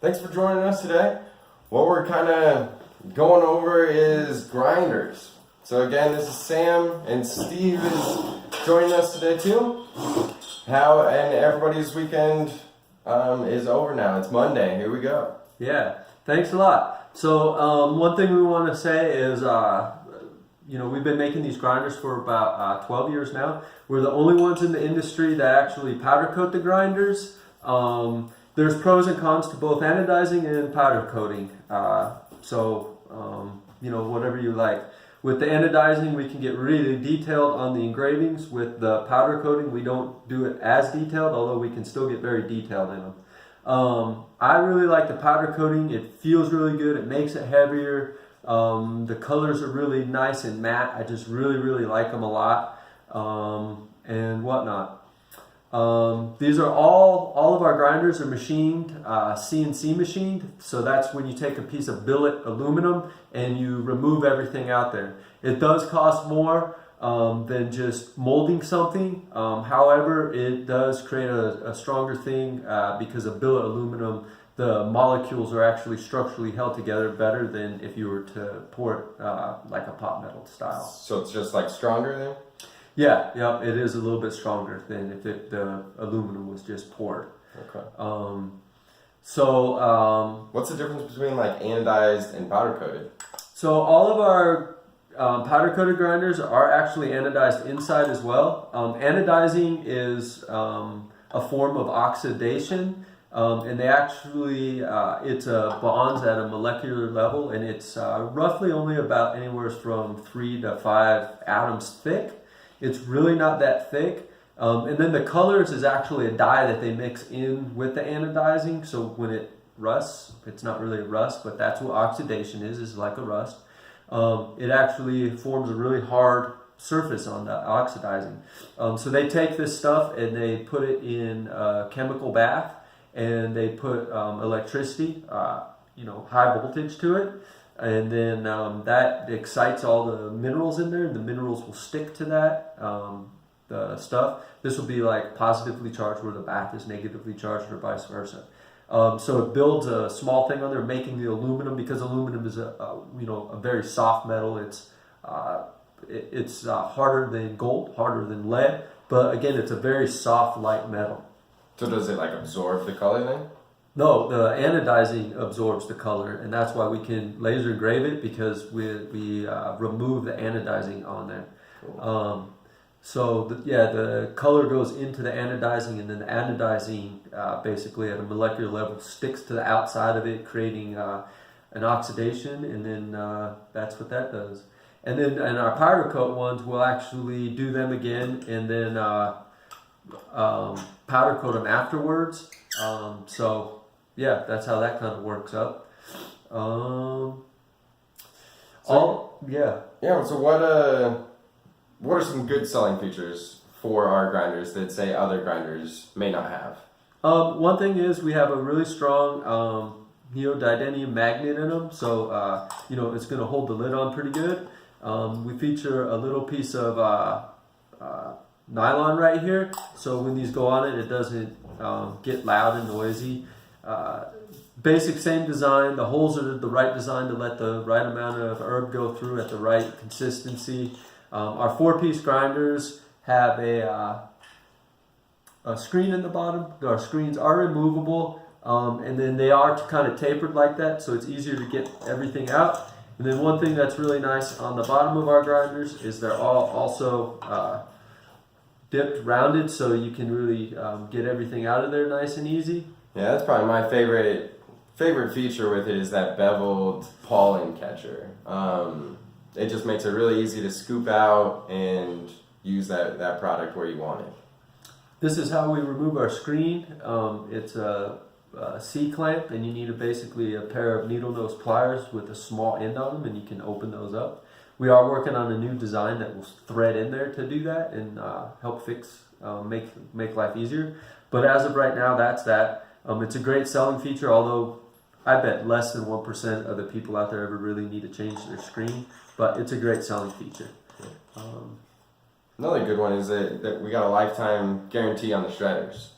Thanks for joining us today. What we're kind of going over is grinders. So again, this is Sam and Steve is joining us today too. And everybody's weekend is over now. It's Monday. Here we go. Yeah, thanks a lot. So one thing we want to say is, we've been making these grinders for about 12 years now. We're the only ones in the industry that actually powder coat the grinders. There's pros and cons to both anodizing and powder coating. Whatever you like. With the anodizing, we can get really detailed on the engravings. With the powder coating, we don't do it as detailed, although we can still get very detailed in them. I really like the powder coating. It feels really good. It makes it heavier. The colors are really nice and matte. I just really like them a lot, and whatnot. These are all of our grinders are machined, CNC machined. So that's when you take a piece of billet aluminum and you remove everything out there. It does cost more than just molding something. However, it does create a stronger thing because of billet aluminum. The molecules are actually structurally held together better than if you were to pour it like a pot metal style. So it's just like stronger then? Yeah, it is a little bit stronger than if the aluminum was just poured. Okay. What's the difference between like anodized and powder coated? So all of our powder coated grinders are actually anodized inside as well. Anodizing is a form of oxidation. And they actually, it's bonds at a molecular level, and it's roughly only about anywhere from 3 to 5 atoms thick. It's really not that thick. And then the colors is actually a dye that they mix in with the anodizing. So when it rusts, it's not really a rust, but that's what oxidation is like a rust. It actually forms a really hard surface on the oxidizing. So they take this stuff and they put it in a chemical bath, and they put electricity, high voltage to it, and then that excites all the minerals in there, and the minerals will stick to that the stuff. This will be like positively charged where the bath is negatively charged, or vice versa. So it builds a small thing on there, making the aluminum, because aluminum is a very soft metal. It's harder than gold, harder than lead, but again, it's a very soft, light metal. So does it like absorb the color then? No, the anodizing absorbs the color, and that's why we can laser engrave it, because we remove the anodizing on there. Cool. The color goes into the anodizing, and then the anodizing basically at a molecular level sticks to the outside of it, creating an oxidation, and then that's what that does. And then in our powder coat ones, we'll actually do them again, and then powder coat them afterwards. That's how that kind of works up. So what are some good selling features for our grinders that say other grinders may not have? One thing is we have a really strong neodymium magnet in them, so it's going to hold the lid on pretty good. We feature a little piece of nylon right here, so when these go on it doesn't get loud and noisy. Basic same design. The holes are the right design to let the right amount of herb go through at the right consistency. Our 4-piece grinders have a screen in the bottom. Our screens are removable, and then they are kind of tapered like that, so it's easier to get everything out. And then one thing that's really nice on the bottom of our grinders is they're all also dipped, rounded, so you can really get everything out of there nice and easy. Yeah, that's probably my favorite feature with it, is that beveled pollen catcher. It just makes it really easy to scoop out and use that product where you want it. This is how we remove our screen. It's a C-clamp, and you need basically a pair of needle nose pliers with a small end on them, and you can open those up. We are working on a new design that will thread in there to do that and help make life easier. But as of right now, that's that. It's a great selling feature, although I bet less than 1% of the people out there ever really need to change their screen. But it's a great selling feature. Another good one is that we got a lifetime guarantee on the shredders.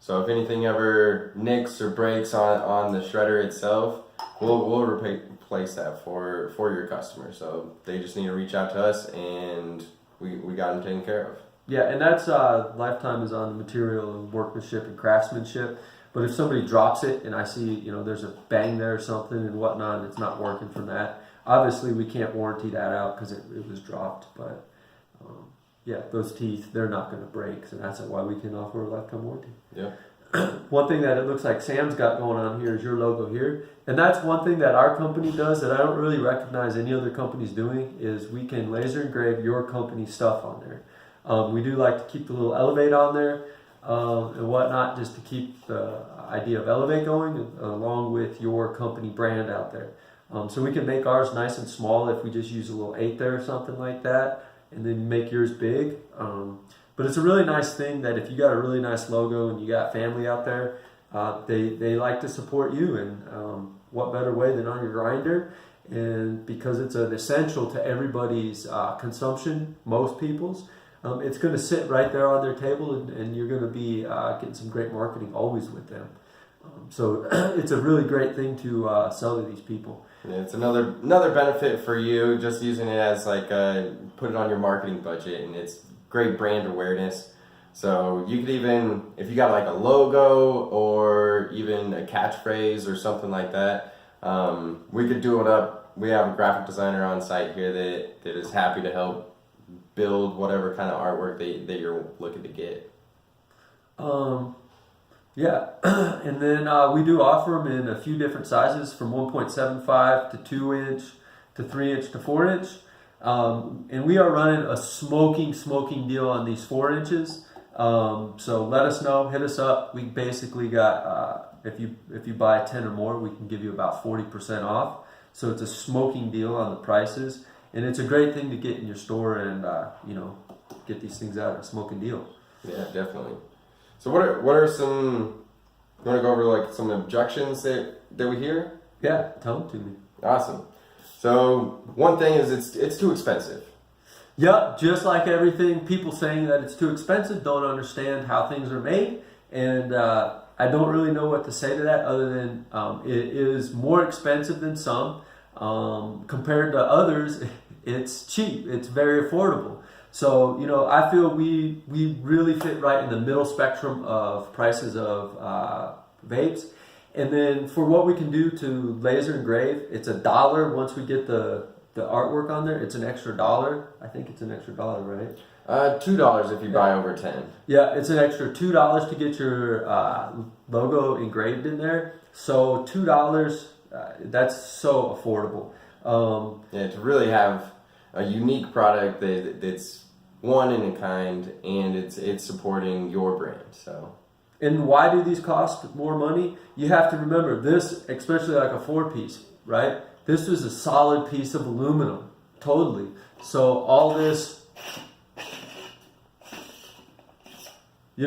So if anything ever nicks or breaks on the shredder itself, we'll replace that for your customer. So they just need to reach out to us, and we got them taken care of. Yeah, and that's lifetime is on the material and workmanship and craftsmanship. But if somebody drops it and I see, there's a bang there or something and whatnot, and it's not working from that, obviously we can't warranty that out because it was dropped. But yeah, those teeth, they're not going to break. So that's why we can offer a lifetime warranty. Yeah. One thing that it looks like Sam's got going on here is your logo here. And that's one thing that our company does that I don't really recognize any other companies doing is we can laser engrave your company stuff on there. We do like to keep the little Elevate on there and whatnot, just to keep the idea of Elevate going along with your company brand out there. So we can make ours nice and small if we just use a little 8 there or something like that, and then make yours big. But it's a really nice thing that if you got a really nice logo and you got family out there, they like to support you, and what better way than on your grinder? And because it's an essential to everybody's consumption, most people's, it's going to sit right there on their table, and you're going to be getting some great marketing always with them. So it's a really great thing to sell to these people. Yeah, it's another benefit for you, just using it as like put it on your marketing budget, and it's great brand awareness. So you could even, if you got like a logo or even a catchphrase or something like that, we could do it up. We have a graphic designer on site here that is happy to help build whatever kind of artwork that you're looking to get. Yeah, and then we do offer them in a few different sizes, from 1.75 to 2 inch to 3 inch to 4 inch. And we are running a smoking deal on these 4 inches. So let us know, hit us up. We basically got, if you buy 10 or more, we can give you about 40% off. So it's a smoking deal on the prices. And it's a great thing to get in your store and, get these things out at a smoking deal. Yeah, definitely. So what are some, you want to go over like some objections that we hear? Yeah, tell them to me. Awesome. So one thing is it's too expensive. Yep, just like everything, people saying that it's too expensive don't understand how things are made. And I don't really know what to say to that other than it is more expensive than some. Compared to others, it's cheap. It's very affordable. So, I feel we really fit right in the middle spectrum of prices of vapes. And then for what we can do to laser engrave, it's $1 once we get the artwork on there. It's an extra $1. I think it's an extra $1, right? $2 if you buy over 10. Yeah, it's an extra $2 to get your logo engraved in there. So $2, that's so affordable. Yeah, to really have a unique product that's one in a kind, and it's supporting your brand. So, and why do these cost more money? You have to remember this, especially like a 4-piece, right? This is a solid piece of aluminum, totally. So all this,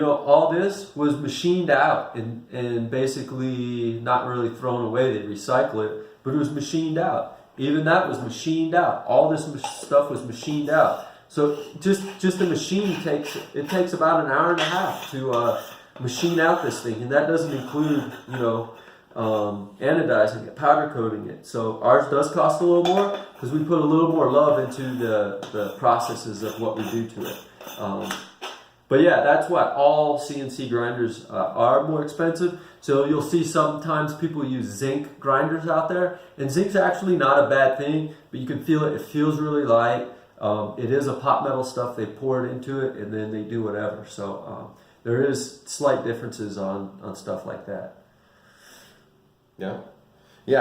all this was machined out and basically not really thrown away. They recycle it, but it was machined out. Even that was machined out. All this stuff was machined out. So just the machine takes about an hour and a half to machine out this thing, and that doesn't include anodizing it, powder coating it. So ours does cost a little more because we put a little more love into the processes of what we do to it. But yeah, that's why all CNC grinders are more expensive. So you'll see sometimes people use zinc grinders out there, and zinc's actually not a bad thing, but you can feel it. It feels really light. It is a pot metal stuff. They pour it into it, and then they do whatever. So there is slight differences on stuff like that. Yeah,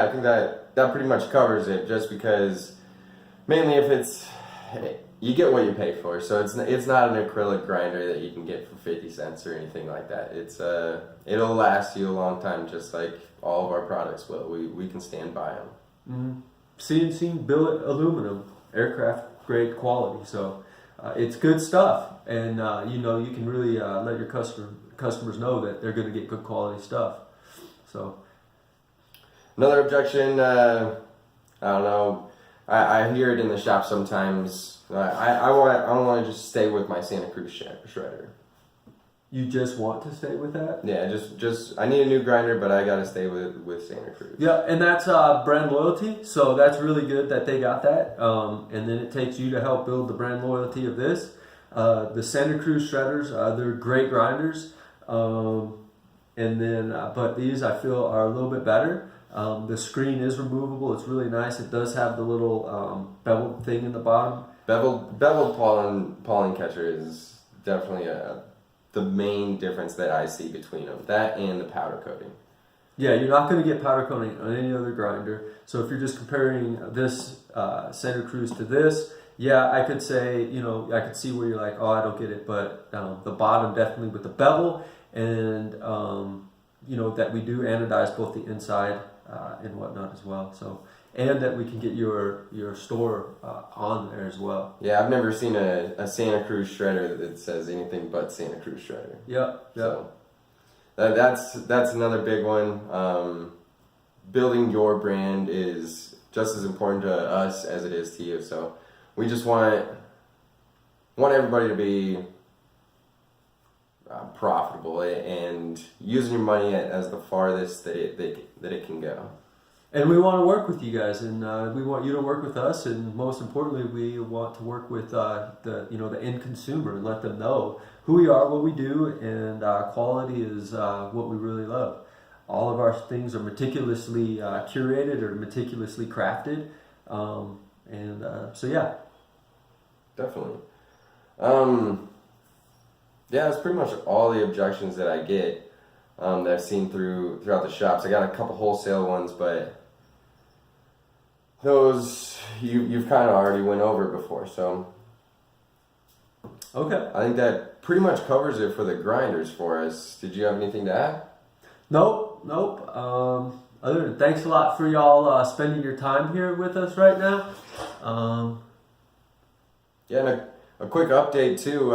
I think that pretty much covers it. Just because, mainly if it's, you get what you pay for. So it's not an acrylic grinder that you can get for 50 cents or anything like that. It's it'll last you a long time, just like all of our products will. We can stand by them. Mm-hmm. CNC billet aluminum, aircraft grade quality. So it's good stuff, and you can really let your customers know that they're going to get good quality stuff. So another objection, I don't know. I hear it in the shop sometimes. I want to just stay with my Santa Cruz shredder. You just want to stay with that? Yeah, just I need a new grinder, but I gotta stay with Santa Cruz. Yeah, and that's brand loyalty, so that's really good that they got that. And then it takes you to help build the brand loyalty of this. The Santa Cruz shredders, they're great grinders. And then, but these I feel are a little bit better. The screen is removable. It's really nice. It does have the little beveled thing in the bottom. Beveled pollen catcher is definitely the main difference that I see between them. That and the powder coating. Yeah, you're not going to get powder coating on any other grinder. So if you're just comparing this Santa Cruz to this, yeah, I could say, you know, I could see where you're like, oh, I don't get it. But the bottom definitely with the bevel and, you know, that we do anodize both the inside and whatnot as well. So, and that we can get your store on there as well. Yeah, I've never seen a Santa Cruz shredder that says anything but Santa Cruz shredder. Yep. So that's another big one. Building your brand is just as important to us as it is to you. So we just want everybody to be profitable and using your money as the farthest that it can go. And we want to work with you guys, and we want you to work with us, and most importantly, we want to work with the end consumer and let them know who we are, what we do, and quality is what we really love. All of our things are meticulously curated or meticulously crafted, so yeah. Definitely. Yeah, that's pretty much all the objections that I get that I've seen throughout the shops. I got a couple wholesale ones, but those you've kind of already went over before. So Okay. I think that pretty much covers it for the grinders for us. Did you have anything to add? Nope. Other than thanks a lot for y'all spending your time here with us right now. Yeah, and a quick update too.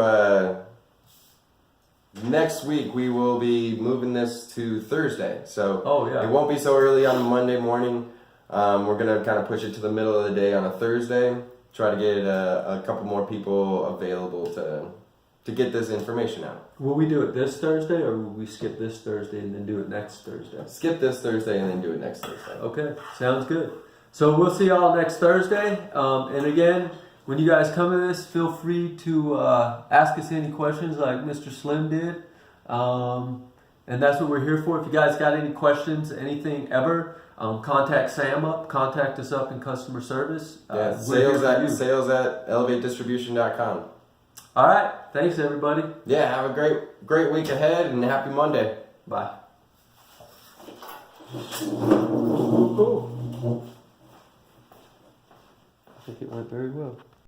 Next week we will be moving this to Thursday, so it won't be so early on Monday morning. We're gonna kind of push it to the middle of the day on a Thursday. Try to get a couple more people available to get this information out. Will we do it this Thursday, or will we skip this Thursday and then do it next Thursday? Skip this Thursday and then do it next Thursday. Okay, sounds good. So we'll see y'all next Thursday. And again, when you guys come to this, feel free to ask us any questions like Mr. Slim did. And that's what we're here for. If you guys got any questions, anything ever, contact Sam up. Contact us up in customer service. Sales at elevatedistribution.com. All right. Thanks, everybody. Yeah, have a great week ahead and happy Monday. Bye. I think it went very well.